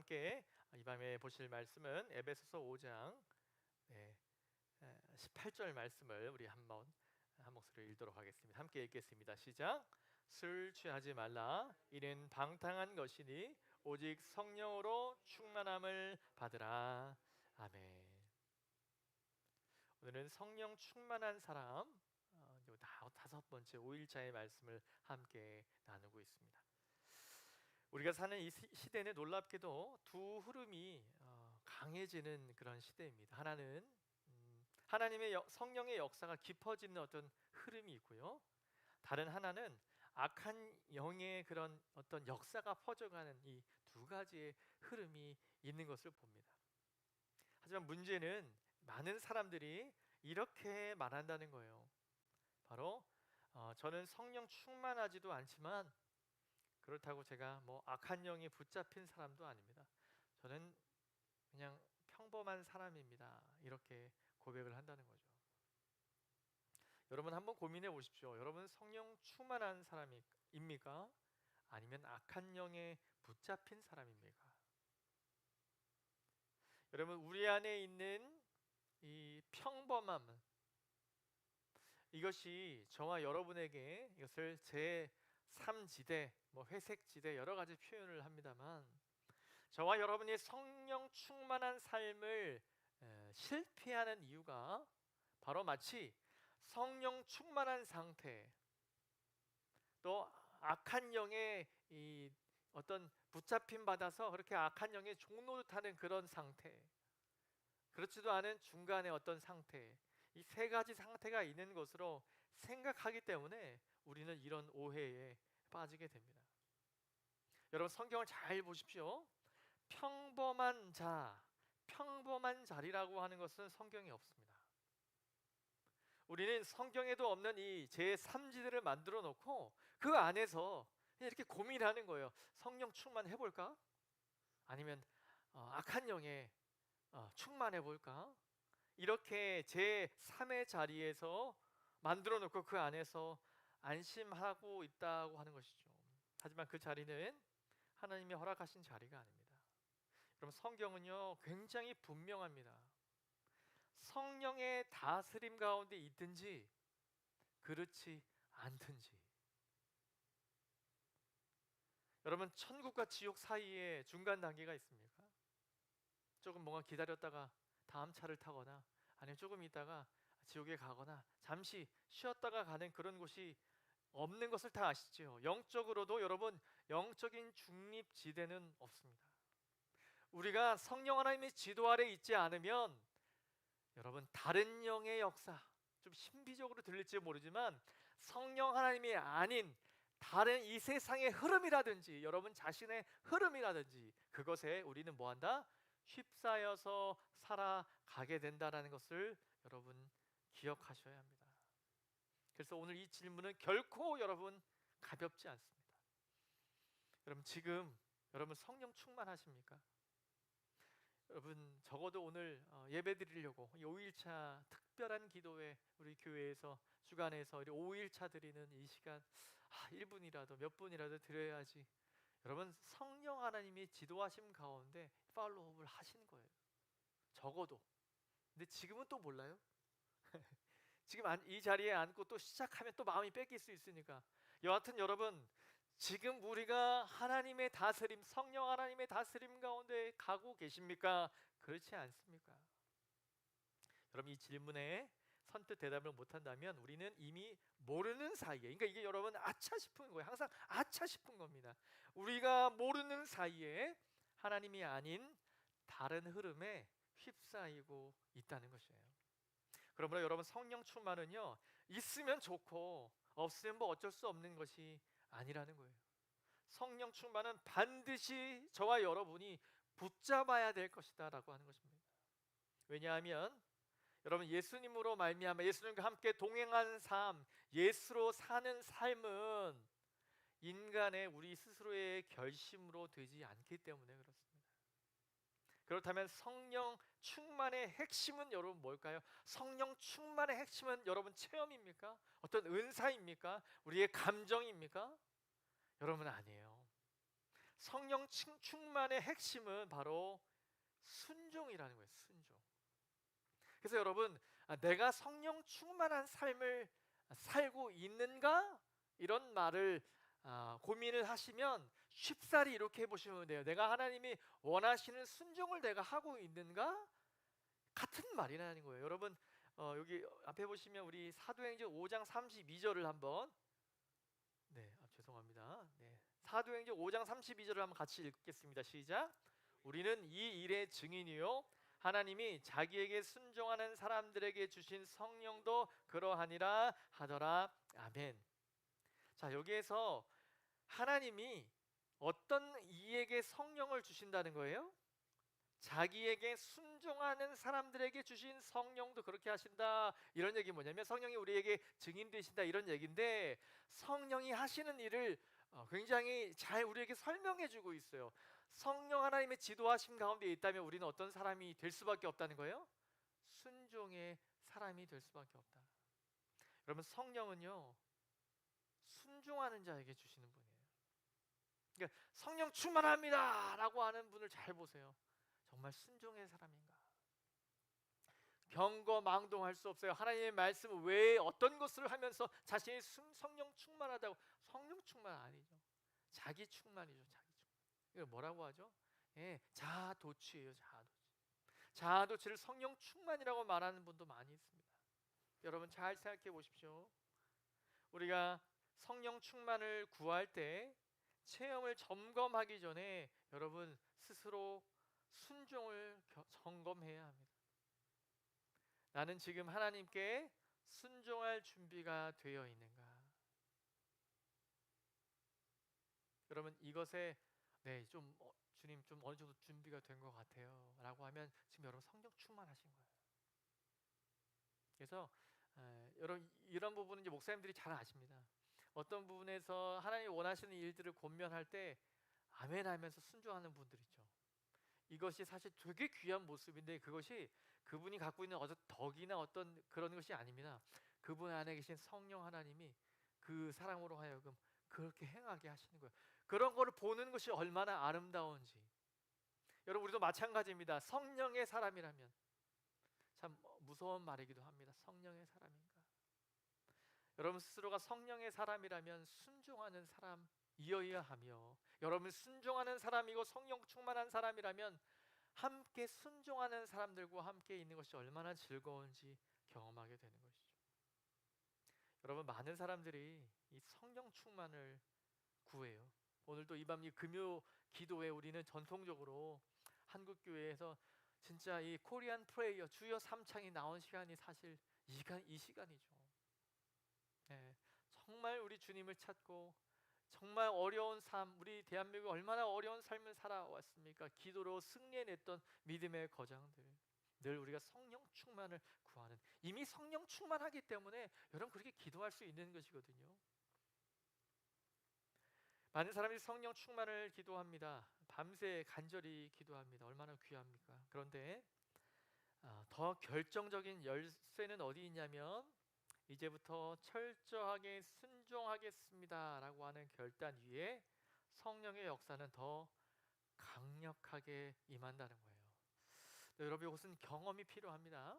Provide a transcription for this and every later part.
함께 이 밤에 보실 말씀은 에베소서 5장 18절 말씀을 우리 한번 한 목소리로 읽도록 하겠습니다. 함께 읽겠습니다. 시작. 술 취하지 말라. 이는 방탕한 것이니 오직 성령으로 충만함을 받으라. 아멘. 오늘은 성령 충만한 사람 다섯 번째 5일차의 말씀을 함께 나누고 있습니다. 우리가 사는 이 시대는 놀랍게도 두 흐름이 강해지는 그런 시대입니다. 하나는 하나님의 성령의 역사가 깊어지는 어떤 흐름이 있고요. 다른 하나는 악한 영의 그런 어떤 역사가 퍼져가는 이 두 가지의 흐름이 있는 것을 봅니다. 하지만 문제는 많은 사람들이 이렇게 말한다는 거예요. 바로 저는 성령 충만하지도 않지만 그렇다고 제가 뭐 악한 영에 붙잡힌 사람도 아닙니다. 저는 그냥 평범한 사람입니다. 이렇게 고백을 한다는 거죠. 여러분 한번 고민해 보십시오. 여러분 성령 충만한 사람입니까? 아니면 악한 영에 붙잡힌 사람입니까? 여러분 우리 안에 있는 이 평범함, 이것이 저와 여러분에게 이것을 제 3지대, 회색지대 여러 가지 표현을 합니다만 저와 여러분이 성령 충만한 삶을 실패하는 이유가 바로 마치 성령 충만한 상태, 또 악한 영의 이 어떤 붙잡힘 받아서 그렇게 악한 영의 종노릇하는 그런 상태, 그렇지도 않은 중간의 어떤 상태, 이 세 가지 상태가 있는 것으로 생각하기 때문에 우리는 이런 오해에 빠지게 됩니다. 여러분 성경을 잘 보십시오. 평범한 자, 평범한 자리라고 하는 것은 성경에 없습니다. 우리는 성경에도 없는 이 제3지대를 만들어 놓고 그 안에서 이렇게 고민하는 거예요. 성령 충만해 볼까? 아니면 악한 영에 충만해 볼까? 이렇게 제3의 자리에서 만들어 놓고 그 안에서 안심하고 있다고 하는 것이죠. 하지만 그 자리는 하나님이 허락하신 자리가 아닙니다. 그럼 성경은요 굉장히 분명합니다. 성령의 다스림 가운데 있든지 그렇지 않든지. 여러분 천국과 지옥 사이에 중간 단계가 있습니까? 조금 뭔가 기다렸다가 다음 차를 타거나 아니면 조금 있다가 지옥에 가거나 잠시 쉬었다가 가는 그런 곳이 없는 것을 다 아시죠? 영적으로도 여러분 영적인 중립지대는 없습니다. 우리가 성령 하나님의 지도 아래 있지 않으면 여러분 다른 영의 역사, 좀 신비적으로 들릴지 모르지만 성령 하나님이 아닌 다른 이 세상의 흐름이라든지 여러분 자신의 흐름이라든지 그것에 우리는 뭐한다? 휩싸여서 살아가게 된다는 것을 여러분 기억하셔야 합니다. 그래서 오늘 이 질문은 결코 여러분 가볍지 않습니다. 여러분 지금 여러분 성령 충만하십니까? 여러분 적어도 오늘 예배 드리려고 5일차 특별한 기도회 우리 교회에서 주간에서 5일차 드리는 이 시간 1분이라도 몇 분이라도 드려야지. 여러분 성령 하나님이 지도하심 가운데 팔로우업을 하시는 거예요. 적어도. 근데 지금은 또 몰라요. 지금 이 자리에 앉고 또 시작하면 또 마음이 뺏길 수 있으니까 여하튼 여러분 지금 우리가 하나님의 다스림, 성령 하나님의 다스림 가운데 가고 계십니까? 그렇지 않습니까? 여러분 이 질문에 선뜻 대답을 못한다면 우리는 이미 모르는 사이에, 그러니까 이게 여러분 아차 싶은 거예요. 항상 아차 싶은 겁니다. 우리가 모르는 사이에 하나님이 아닌 다른 흐름에 휩싸이고 있다는 것이에요. 그러므로 여러분 성령 충만은요 있으면 좋고 없으면 뭐 어쩔 수 없는 것이 아니라는 거예요. 성령 충만은 반드시 저와 여러분이 붙잡아야 될 것이다 라고 하는 것입니다. 왜냐하면 여러분 예수님으로 말미암아 예수님과 함께 동행한 삶, 예수로 사는 삶은 인간의 우리 스스로의 결심으로 되지 않기 때문에 그렇습니다. 그렇다면 성령 충만의 핵심은 여러분 뭘까요? 성령 충만의 핵심은 여러분 체험입니까? 어떤 은사입니까? 우리의 감정입니까? 여러분 아니에요. 성령 충만의 핵심은 바로 순종이라는 거예요. 순종. 그래서 여러분, 내가 성령 충만한 삶을 살고 있는가? 이런 말을 고민을 하시면 쉽사리 이렇게 해보시면 돼요. 내가 하나님이 원하시는 순종을 내가 하고 있는가? 같은 말이라는 거예요. 여러분, 여기 앞에 보시면 우리 사도행전 5장 32절을 한번, 죄송합니다. 사도행전 5장 32절을 한번 같이 읽겠습니다. 시작. 우리는 이 일의 증인이요 하나님이 자기에게 순종하는 사람들에게 주신 성령도 그러하니라 하더라. 아멘. 자, 여기에서 하나님이 어떤 이에게 성령을 주신다는 거예요? 자기에게 순종하는 사람들에게 주신 성령도 그렇게 하신다. 이런 얘기 뭐냐면 성령이 우리에게 증인 되신다 이런 얘기인데, 성령이 하시는 일을 굉장히 잘 우리에게 설명해 주고 있어요. 성령 하나님의 지도하심 가운데 있다면 우리는 어떤 사람이 될 수밖에 없다는 거예요? 순종의 사람이 될 수밖에 없다. 여러분, 성령은요 순종하는 자에게 주시는 분이에요. 그러니까 성령 충만합니다 라고 하는 분을 잘 보세요. 정말 순종의 사람인가? 경거망동할 수 없어요. 하나님의 말씀 외에 어떤 것을 하면서 자신이 성령 충만하다고. 성령 충만 아니죠. 자기 충만이죠. 자기 충만. 이거 뭐라고 하죠? 자아도취예요. 자아도취. 자아도취를 성령 충만이라고 말하는 분도 많이 있습니다. 여러분 잘 생각해 보십시오. 우리가 성령 충만을 구할 때 체험을 점검하기 전에 여러분 스스로 순종을 점검해야 합니다. 나는 지금 하나님께 순종할 준비가 되어 있는가? 여러분 이것에 주님 좀 어느 정도 준비가 된 것 같아요 라고 하면 지금 여러분 성령 충만하신 거예요. 그래서 여러분 이런 부분은 이제 목사님들이 잘 아십니다. 어떤 부분에서 하나님이 원하시는 일들을 권면할 때 아멘 하면서 순종하는 분들 있죠. 이것이 사실 되게 귀한 모습인데 그것이 그분이 갖고 있는 어떤 덕이나 어떤 그런 것이 아닙니다. 그분 안에 계신 성령 하나님이 그 사람으로 하여금 그렇게 행하게 하시는 거예요. 그런 거를 보는 것이 얼마나 아름다운지. 여러분 우리도 마찬가지입니다. 성령의 사람이라면 참 무서운 말이기도 합니다. 성령의 사람인가? 여러분 스스로가 성령의 사람이라면 순종하는 사람이어야 하며, 여러분 순종하는 사람이고 성령 충만한 사람이라면 함께 순종하는 사람들과 함께 있는 것이 얼마나 즐거운지 경험하게 되는 것이죠. 여러분 많은 사람들이 이 성령 충만을 구해요. 오늘도 이 밤 이 금요 기도에 우리는 전통적으로 한국 교회에서 진짜 이 코리안 프레이어 주여 삼창이 나온 시간이 사실 이 시간이죠. 정말 우리 주님을 찾고 정말 어려운 삶, 우리 대한민국이 얼마나 어려운 삶을 살아왔습니까? 기도로 승리해냈던 믿음의 거장들, 늘 우리가 성령 충만을 구하는, 이미 성령 충만하기 때문에 여러분 그렇게 기도할 수 있는 것이거든요. 많은 사람들이 성령 충만을 기도합니다. 밤새 간절히 기도합니다. 얼마나 귀합니까? 그런데 더 결정적인 열쇠는 어디 있냐면 이제부터 철저하게 순종하겠습니다 라고 하는 결단 위에 성령의 역사는 더 강력하게 임한다는 거예요. 여러분 이것은 경험이 필요합니다.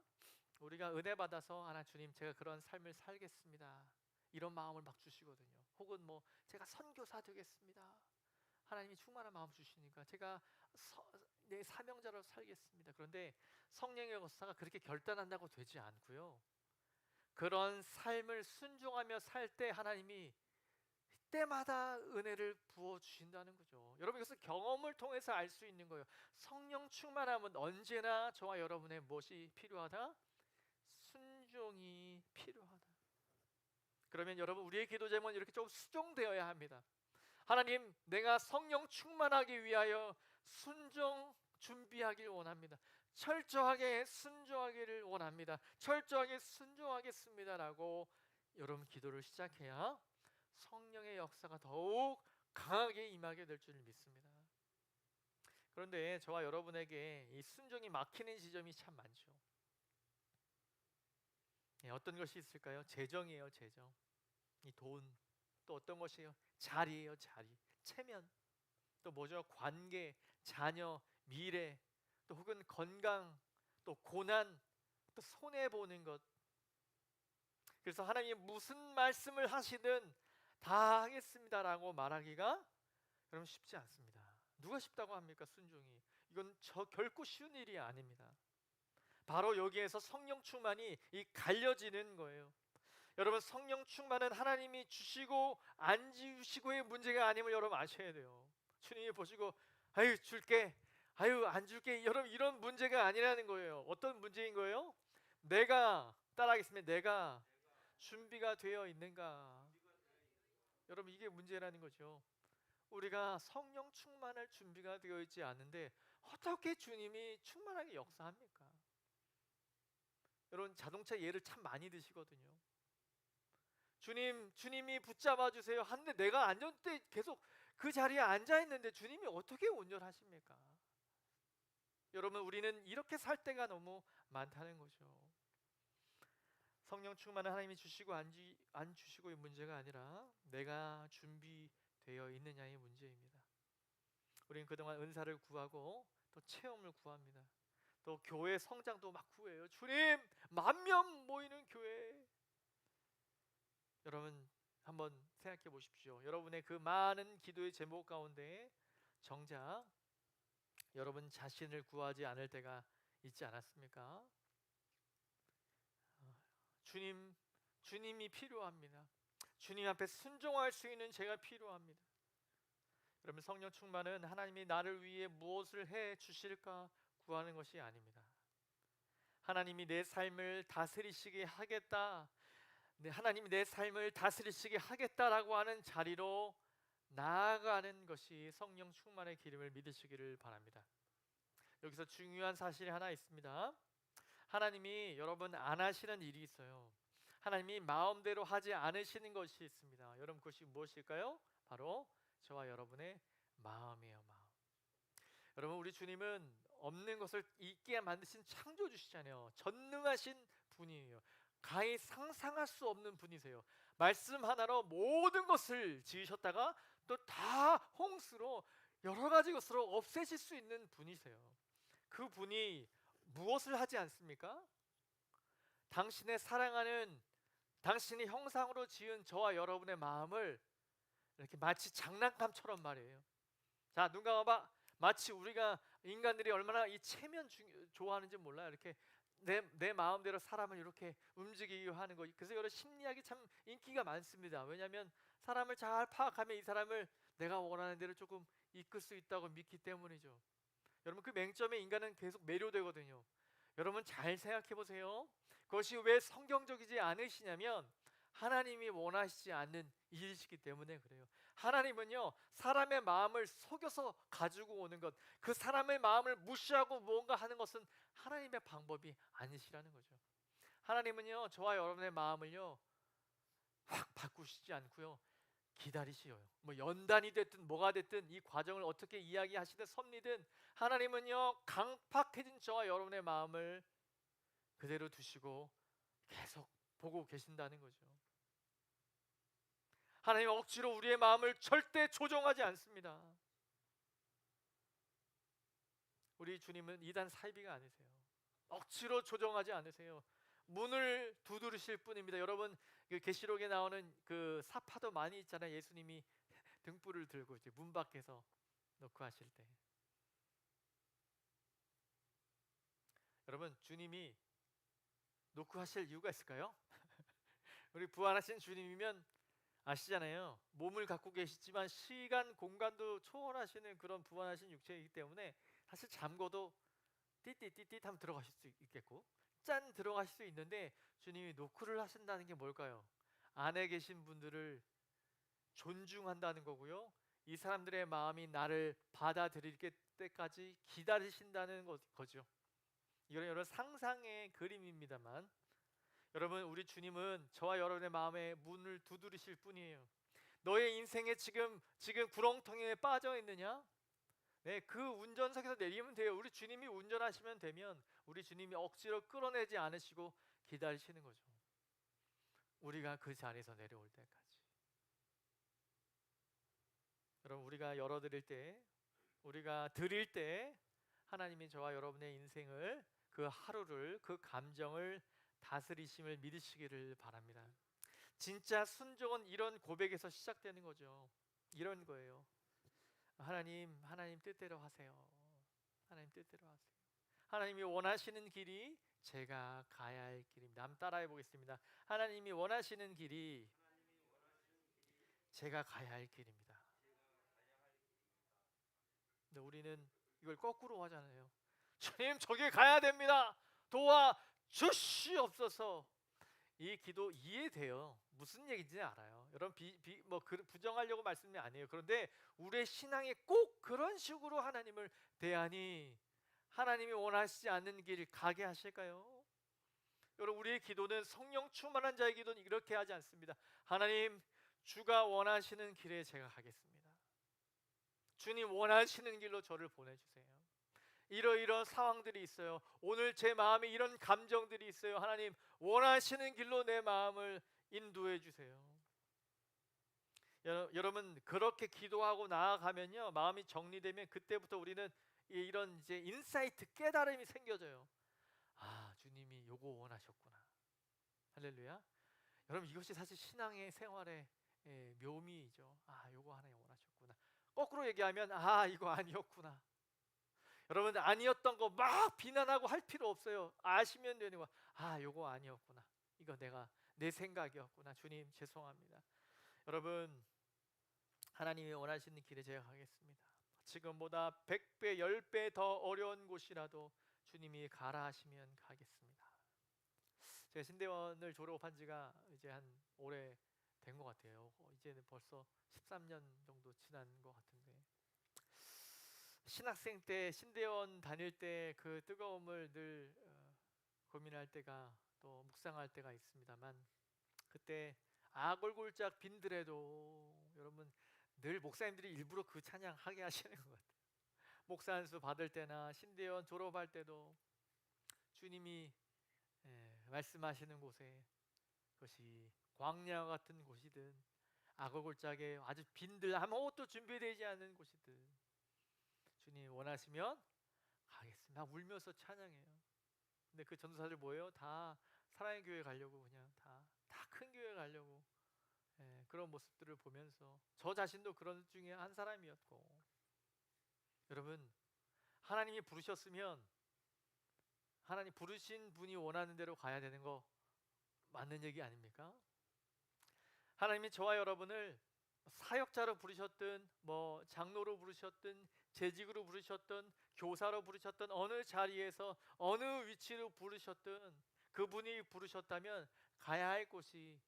우리가 은혜 받아서 하나 주님 제가 그런 삶을 살겠습니다 이런 마음을 막 주시거든요. 혹은 제가 선교사 되겠습니다. 하나님이 충만한 마음 주시니까 제가 내 사명자로 살겠습니다. 그런데 성령의 역사가 그렇게 결단한다고 되지 않고요. 그런 삶을 순종하며 살 때 하나님이 때마다 은혜를 부어주신다는 거죠. 여러분 이것은 경험을 통해서 알 수 있는 거예요. 성령 충만함은 언제나 저와 여러분의 무엇이 필요하다? 순종이 필요하다. 그러면 여러분 우리의 기도 제목은 이렇게 좀 수정되어야 합니다. 하나님 내가 성령 충만하기 위하여 순종 준비하길 원합니다. 철저하게 순종하기를 원합니다. 철저하게 순종하겠습니다라고 여러분 기도를 시작해야 성령의 역사가 더욱 강하게 임하게 될 줄 믿습니다. 그런데 저와 여러분에게 이 순종이 막히는 지점이 참 많죠. 어떤 것이 있을까요? 재정이에요. 재정. 이 돈. 또 어떤 것이에요? 자리예요. 자리. 체면. 또 뭐죠? 관계, 자녀, 미래, 또 혹은 건강, 또 고난, 또 손해 보는 것. 그래서 하나님이 무슨 말씀을 하시든 다 하겠습니다라고 말하기가 여러분 쉽지 않습니다. 누가 쉽다고 합니까? 순종이. 이건 결코 쉬운 일이 아닙니다. 바로 여기에서 성령 충만이 이 갈려지는 거예요. 여러분, 성령 충만은 하나님이 주시고 안 주시고의 문제가 아님을 여러분 아셔야 돼요. 주님이 보시고 아유 줄게, 아유 안 줄게, 여러분 이런 문제가 아니라는 거예요. 어떤 문제인 거예요? 내가, 따라하겠습니다. 내가 준비가 되어 있는가? 여러분, 이게 문제라는 거죠. 우리가 성령 충만할 준비가 되어 있지 않은데 어떻게 주님이 충만하게 역사합니까? 여러분, 자동차 예를 참 많이 드시거든요. 주님이 붙잡아 주세요 하는데 내가 안전대 계속 그 자리에 앉아 있는데 주님이 어떻게 운전하십니까? 여러분, 우리는 이렇게 살 때가 너무 많다는 거죠. 성령 충만은 하나님이 주시고 안 주시고의 문제가 아니라 내가 준비되어 있느냐의 문제입니다. 우리는 그동안 은사를 구하고 또 체험을 구합니다. 또 교회 성장도 막 구해요. 주님, 10,000명 모이는 교회. 여러분, 한번 생각해 보십시오. 여러분의 그 많은 기도의 제목 가운데 정작 여러분 자신을 구하지 않을 때가 있지 않았습니까? 주님이 필요합니다. 주님 앞에 순종할 수 있는 제가 필요합니다. 여러분, 성령 충만은 하나님이 나를 위해 무엇을 해 주실까 구하는 것이 아닙니다. 하나님이 내 삶을 다스리시게 하겠다, 하나님이 내 삶을 다스리시게 하겠다라고 하는 자리로 나아가는 것이 성령 충만의 기름을 믿으시기를 바랍니다. 여기서 중요한 사실이 하나 있습니다. 하나님이 여러분 안 하시는 일이 있어요. 하나님이 마음대로 하지 않으시는 것이 있습니다. 여러분, 그것이 무엇일까요? 바로 저와 여러분의 마음이에요. 마음. 여러분, 우리 주님은 없는 것을 있게 만드신 창조주시잖아요. 전능하신 분이에요. 가히 상상할 수 없는 분이세요. 말씀 하나로 모든 것을 지으셨다가 또 다 홍수로 여러 가지 것으로 없애실 수 있는 분이세요. 그 분이 무엇을 하지 않습니까? 당신의 사랑하는, 당신의 형상으로 지은 저와 여러분의 마음을 이렇게 마치 장난감처럼 말이에요. 자, 눈 감아봐. 마치 우리가 인간들이 얼마나 이 체면 좋아하는지 몰라요. 이렇게 내 마음대로 사람을 이렇게 움직이게 하는 거. 그래서 여러 심리학이 참 인기가 많습니다. 왜냐하면 사람을 잘 파악하면 이 사람을 내가 원하는 대로 조금 이끌 수 있다고 믿기 때문이죠. 여러분, 그 맹점에 인간은 계속 매료되거든요. 여러분, 잘 생각해 보세요. 그것이 왜 성경적이지 않으시냐면 하나님이 원하시지 않는 일이시기 때문에 그래요. 하나님은요, 사람의 마음을 속여서 가지고 오는 것, 그 사람의 마음을 무시하고 무언가 하는 것은 하나님의 방법이 아니시라는 거죠. 하나님은요, 저와 여러분의 마음을요 확 바꾸시지 않고요, 기다리시어요. 뭐 연단이 됐든 뭐가 됐든 이 과정을 어떻게 이야기하시든 섭리든 하나님은요, 강팍해진 저와 여러분의 마음을 그대로 두시고 계속 보고 계신다는 거죠. 하나님 억지로 우리의 마음을 절대 조종하지 않습니다. 우리 주님은 이단 사이비가 아니세요. 억지로 조종하지 않으세요. 문을 두드리실 뿐입니다. 여러분, 그 계시록에 나오는 그 사파도 많이 있잖아요. 예수님이 등불을 들고 이제 문 밖에서 놓고 하실 때. 여러분, 주님이 놓고 하실 이유가 있을까요? 우리 부활하신 주님이면 아시잖아요. 몸을 갖고 계시지만 시간 공간도 초월하시는 그런 부활하신 육체이기 때문에 사실 잠궈도 띠띠띠띠 하면 들어가실 수 있겠고 짠 들어가실 수 있는데, 주님이 노크를 하신다는 게 뭘까요? 안에 계신 분들을 존중한다는 거고요, 이 사람들의 마음이 나를 받아들일 때까지 기다리신다는 거죠. 이건 여러 상상의 그림입니다만, 여러분, 우리 주님은 저와 여러분의 마음에 문을 두드리실 뿐이에요. 너의 인생에 지금 구렁텅이에 빠져 있느냐? 네, 그 운전석에서 내리면 돼요. 우리 주님이 운전하시면 되면 우리 주님이 억지로 끌어내지 않으시고 기다리시는 거죠. 우리가 그 자리에서 내려올 때까지. 여러분, 우리가 열어드릴 때, 우리가 드릴 때 하나님이 저와 여러분의 인생을, 그 하루를, 그 감정을 다스리심을 믿으시기를 바랍니다. 진짜 순종은 이런 고백에서 시작되는 거죠. 이런 거예요. 하나님 뜻대로 하세요. 하나님 뜻대로 하세요. 하나님이 원하시는 길이 제가 가야 할 길입니다. 한번 따라해 보겠습니다. 하나님이 원하시는 길이 제가 가야 할 길입니다. 근데 우리는 이걸 거꾸로 하잖아요. 주님, 저기 가야 됩니다. 도와 주시옵소서. 이 기도 이해돼요. 무슨 얘기인지 알아요. 여러분, 부정하려고 말씀이 아니에요. 그런데 우리의 신앙에 꼭 그런 식으로 하나님을 대하니 하나님이 원하시지 않는 길 가게 하실까요? 여러분, 우리의 기도는, 성령 충만한 자의 기도는 이렇게 하지 않습니다. 하나님, 주가 원하시는 길에 제가 가겠습니다. 주님 원하시는 길로 저를 보내주세요. 이러이러한 상황들이 있어요. 오늘 제 마음에 이런 감정들이 있어요. 하나님, 원하시는 길로 내 마음을 인도해 주세요. 여러분, 그렇게 기도하고 나아가면요, 마음이 정리되면 그때부터 우리는 이런 이제 인사이트, 깨달음이 생겨져요. 아, 주님이 요거 원하셨구나. 할렐루야. 여러분, 이것이 사실 신앙의 생활의 묘미이죠. 아, 요거 하나님 원하셨구나. 거꾸로 얘기하면, 아, 이거 아니었구나. 여러분, 아니었던 거 막 비난하고 할 필요 없어요. 아시면 되는 거. 아, 요거 아니었구나. 이거 내 생각이었구나. 주님, 죄송합니다. 여러분, 하나님이 원하시는 길에 제가 가겠습니다. 지금보다 100배, 10배 더 어려운 곳이라도 주님이 가라 하시면 가겠습니다. 제가 신대원을 졸업한 지가 이제 한 올해 된 것 같아요. 이제는 벌써 13년 정도 지난 것 같은데, 신학생 때, 신대원 다닐 때 그 뜨거움을 늘 고민할 때가, 또 묵상할 때가 있습니다만, 그때 아골골짝 빈들에도 여러분, 늘 목사님들이 일부러 그 찬양 하게 하시는 것 같아요. 목사 안수 받을 때나 신대원 졸업할 때도 주님이 말씀하시는 곳에, 그것이 광야 같은 곳이든 아골골짝에 아주 빈들, 아무것도 준비되지 않은 곳이든 주님 원하시면 가겠습니다. 울면서 찬양해요. 근데 그 전도사들 뭐예요? 다 사랑의 교회 가려고, 그냥 다 큰 교회 가려고, 그런 모습들을 보면서 저 자신도 그런 중에 한 사람이었고, 여러분, 하나님이 부르셨으면 하나님 부르신 분이 원하는 대로 가야 되는 거 맞는 얘기 아닙니까? 하나님이 저와 여러분을 사역자로 부르셨든, 장로로 부르셨든, 재직으로 부르셨든, 교사로 부르셨든, 어느 자리에서 어느 위치로 부르셨든, 그분이 부르셨다면 가야 할 곳이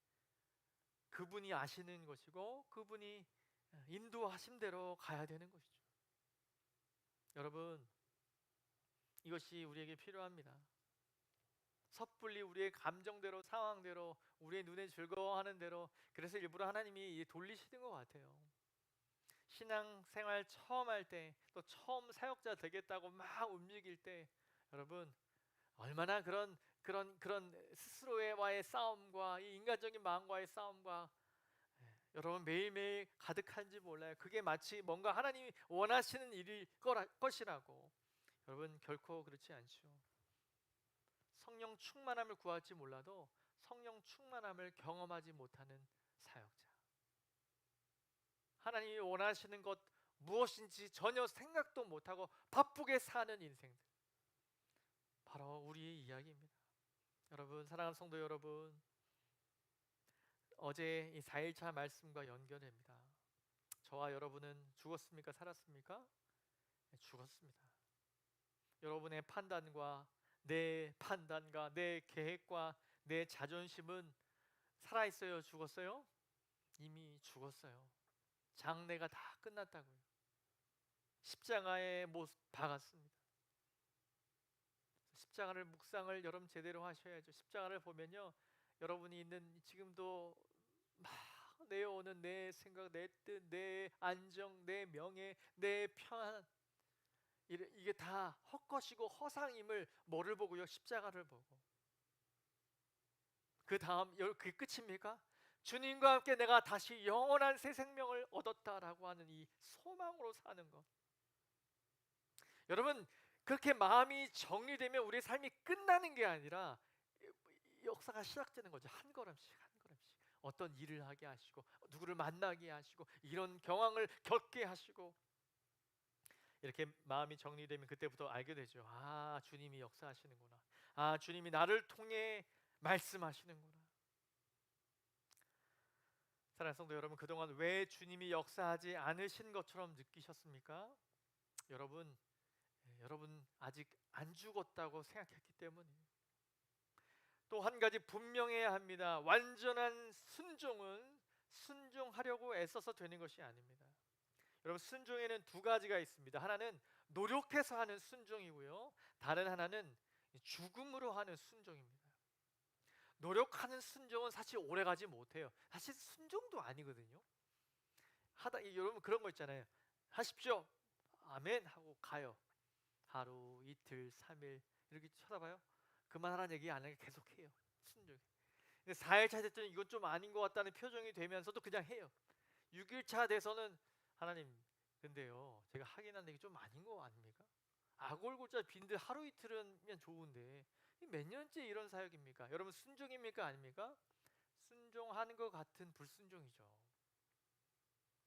그분이 아시는 것이고, 그분이 인도하신 대로 가야 되는 것이죠. 여러분, 이것이 우리에게 필요합니다. 섣불리 우리의 감정대로, 상황대로, 우리의 눈에 즐거워하는 대로, 그래서 일부러 하나님이 돌리시는 것 같아요. 신앙생활 처음 할 때, 또 처음 사역자 되겠다고 막 움직일 때, 여러분, 얼마나 그런 스스로와의 싸움과 이 인간적인 마음과의 싸움과 여러분 매일매일 가득한지 몰라요. 그게 마치 뭔가 하나님이 원하시는 일일 것이라고. 여러분, 결코 그렇지 않죠. 성령 충만함을 구할지 몰라도 성령 충만함을 경험하지 못하는 사역자, 하나님이 원하시는 것 무엇인지 전혀 생각도 못하고 바쁘게 사는 인생들, 바로 우리의 이야기입니다. 여러분, 사랑하는 성도 여러분, 어제 이 4일차 말씀과 연결됩니다. 저와 여러분은 죽었습니까? 살았습니까? 네, 죽었습니다. 여러분의 판단과 내 계획과 내 자존심은 살아있어요? 죽었어요? 이미 죽었어요. 장래가 다 끝났다고요. 십자가에 못 박았습니다. 십자가를 묵상을 여러분 제대로 하셔야죠. 십자가를 보면요, 여러분이 있는 지금도 막 내어오는 내 생각, 내 뜻, 내 안정, 내 명예, 내 평안, 이게 다 헛것이고 허상임을 뭐를 보고요? 십자가를 보고. 그 다음, 그게 끝입니까? 주님과 함께 내가 다시 영원한 새 생명을 얻었다라고 하는 이 소망으로 사는 것. 여러분, 그렇게 마음이 정리되면 우리의 삶이 끝나는 게 아니라 역사가 시작되는 거죠. 한 걸음씩 한 걸음씩 어떤 일을 하게 하시고 누구를 만나게 하시고 이런 경황을 겪게 하시고, 이렇게 마음이 정리되면 그때부터 알게 되죠. 아, 주님이 역사하시는구나. 아, 주님이 나를 통해 말씀하시는구나. 사랑하는 성도 여러분, 그동안 왜 주님이 역사하지 않으신 것처럼 느끼셨습니까? 여러분 아직 안 죽었다고 생각했기 때문이에요. 또 한 가지 분명해야 합니다. 완전한 순종은 순종하려고 애써서 되는 것이 아닙니다. 여러분, 순종에는 두 가지가 있습니다. 하나는 노력해서 하는 순종이고요, 다른 하나는 죽음으로 하는 순종입니다. 노력하는 순종은 사실 오래가지 못해요. 사실 순종도 아니거든요. 여러분 그런 거 있잖아요. 하십시오, 아멘 하고 가요. 하루, 이틀, 3일 이렇게 쳐다봐요. 그만하라는 얘기 안 하게 계속해요. 순종이. 근데 4일차 됐더니 이건 좀 아닌 것 같다는 표정이 되면서도 그냥 해요. 6일차 돼서는 하나님, 근데요 제가 하긴 한데 이게 좀 아닌 거 아닙니까? 아골골자 빈들 하루 이틀은면 좋은데 몇 년째 이런 사역입니까? 여러분, 순종입니까 아닙니까? 순종하는 것 같은 불순종이죠.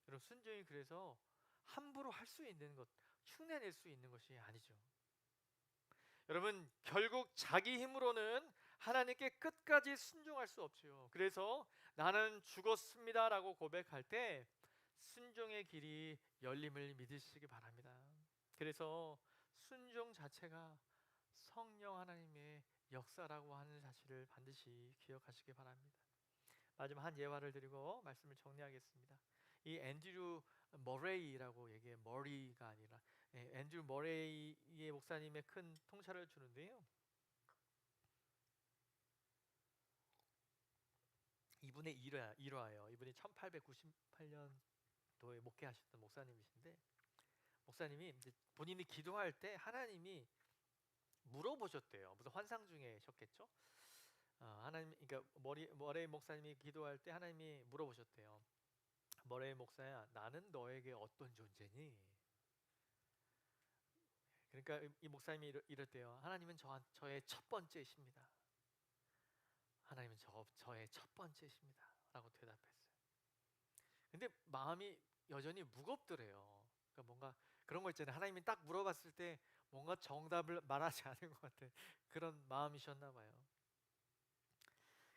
여러분, 순종이 그래서 함부로 할 수 있는 것, 흉내낼 수 있는 것이 아니죠. 여러분, 결국 자기 힘으로는 하나님께 끝까지 순종할 수 없죠. 그래서 나는 죽었습니다라고 고백할 때 순종의 길이 열림을 믿으시기 바랍니다. 그래서 순종 자체가 성령 하나님의 역사라고 하는 사실을 반드시 기억하시기 바랍니다. 마지막 한 예화를 드리고 말씀을 정리하겠습니다. 이 앤드류 머레이라고 얘기해, 머리가 아니라 앤드류 머레이의 목사님의 큰 통찰을 주는데요. 이분의 일화예요. 이분이 1898년도에 목회하셨던 목사님이신데, 목사님이 이제 본인이 기도할 때 하나님이 물어보셨대요. 무슨 환상 중에셨겠죠? 하나님, 그러니까 머레이 목사님이 기도할 때 하나님이 물어보셨대요. 머레이 목사야, 나는 너에게 어떤 존재니? 그러니까 이 목사님이 이랬대요. 하나님은 저의 첫 번째이십니다. 하나님은 저의 첫 번째이십니다 라고 대답했어요. 근데 마음이 여전히 무겁더래요. 그러니까 뭔가 그런 거 있잖아요. 하나님이 딱 물어봤을 때 뭔가 정답을 말하지 않은 것 같은 그런 마음이셨나 봐요.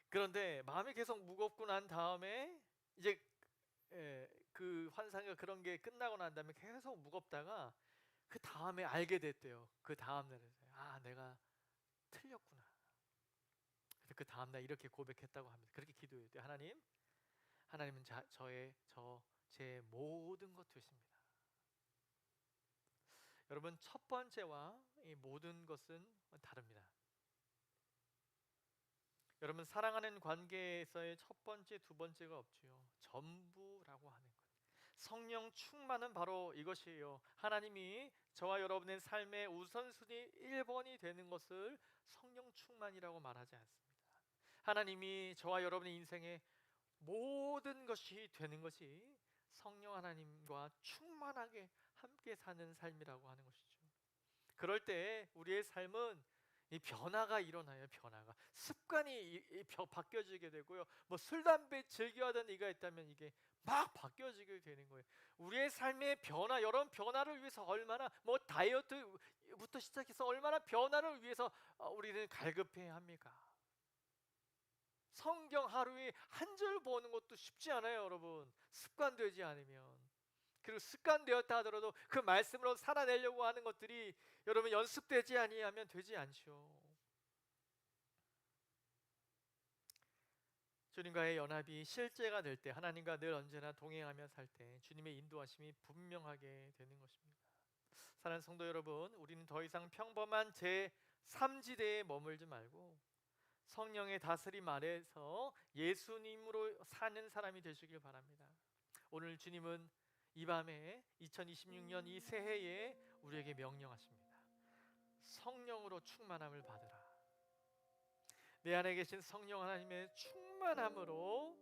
그런데 마음이 계속 무겁고 난 다음에 이제 그 환상과 그런 게 끝나고 난 다음에 계속 무겁다가 그 다음에 알게 됐대요. 그 다음 날에 내가 틀렸구나. 그래서 그 다음 날 이렇게 고백했다고 합니다. 그렇게 기도했대요. 하나님은 제 모든 것 되십니다. 여러분, 첫 번째와 이 모든 것은 다릅니다. 여러분, 사랑하는 관계에서의 첫 번째, 두 번째가 없지요. 전부라고 하는 것. 성령 충만은 바로 이것이에요. 하나님이 저와 여러분의 삶의 우선순위 1번이 되는 것을 성령 충만이라고 말하지 않습니다. 하나님이 저와 여러분의 인생에 모든 것이 되는 것이 성령 하나님과 충만하게 함께 사는 삶이라고 하는 것이죠. 그럴 때 우리의 삶은 이 변화가 일어나요. 변화가 습관이 바뀌어지게 되고요. 뭐 술 담배 즐겨하던 이가 있다면 이게 막 바뀌어지게 되는 거예요. 우리의 삶의 변화, 여러분 변화를 위해서 얼마나 뭐 다이어트부터 시작해서 얼마나 변화를 위해서 우리는 갈급해야 합니까? 성경 하루에 한 절 보는 것도 쉽지 않아요, 여러분. 습관되지 않으면. 그리고 습관되었다 하더라도 그 말씀으로 살아내려고 하는 것들이 여러분 연습되지 아니하면 되지 않죠. 주님과의 연합이 실제가 될 때, 하나님과 늘 언제나 동행하며 살 때 주님의 인도하심이 분명하게 되는 것입니다. 사랑하는 성도 여러분, 우리는 더 이상 평범한 제3지대에 머물지 말고 성령의 다스림 아래에서 예수님으로 사는 사람이 되시길 바랍니다. 오늘 주님은 이 밤에 2026년 이 새해에 우리에게 명령하십니다. 성령으로 충만함을 받으라. 내 안에 계신 성령 하나님의 충만함으로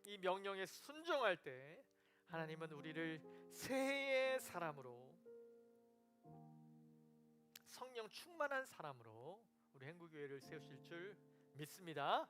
이 명령에 순종할 때 하나님은 우리를 새해의 사람으로, 성령 충만한 사람으로 우리 행구교회를 세우실 줄 믿습니다.